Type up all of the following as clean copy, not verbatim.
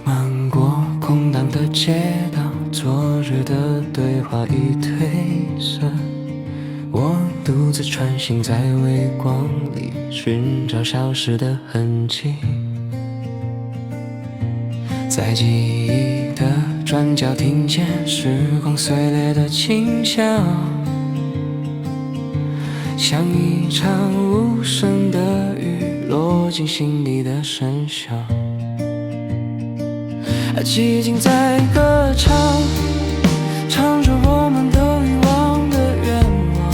漫过空荡的街道，昨日的对话已褪色。我独自穿行在微光里，寻找消失的痕迹。在记忆的转角，听见时光碎裂的轻响，像一场无声的雨落进心底的深巷。寂静在歌唱，唱着我们都遗忘的愿望。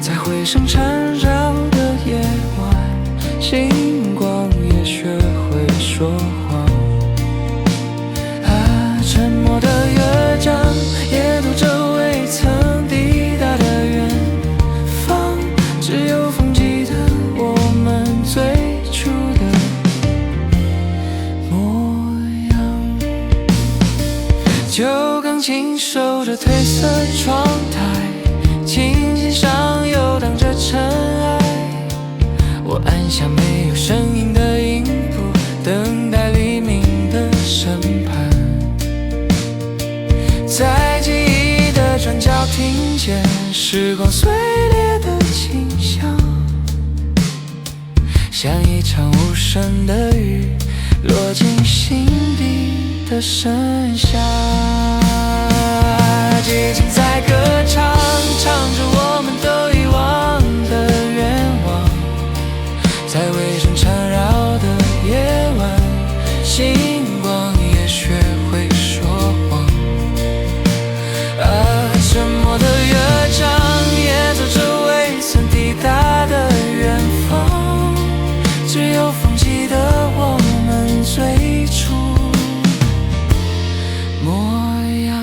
在回声缠绕的夜晚，星光也学会说谎。沉默的乐章，也读着未曾抵达的远方。只有风记得我们最初的模样。旧钢琴守着褪色窗台，琴弦上游荡着尘埃。我按下没有声音的音符，等待黎明的审判。在记忆的转角，听见时光碎裂的清响，像一场无声的雨落进心底的深巷。寂静在歌唱，唱着我们都遗忘的愿望。在微声缠绕的夜晚，星光也学会说谎。沉默的乐章，也走着未曾抵达的远方。只有风记得我们最初模样。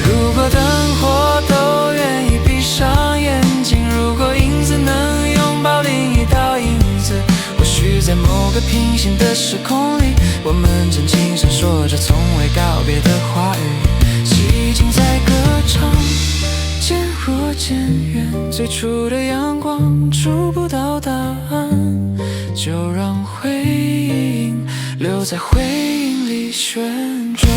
如果灯火都愿意闭上眼睛，如果影子能拥抱另一道影子，或许在某个平行的时空里，我们正轻声说着从未告别的话语。寂静在歌唱，渐弱渐远，最初的阳光触不到答案，就让回应留在回忆里旋转。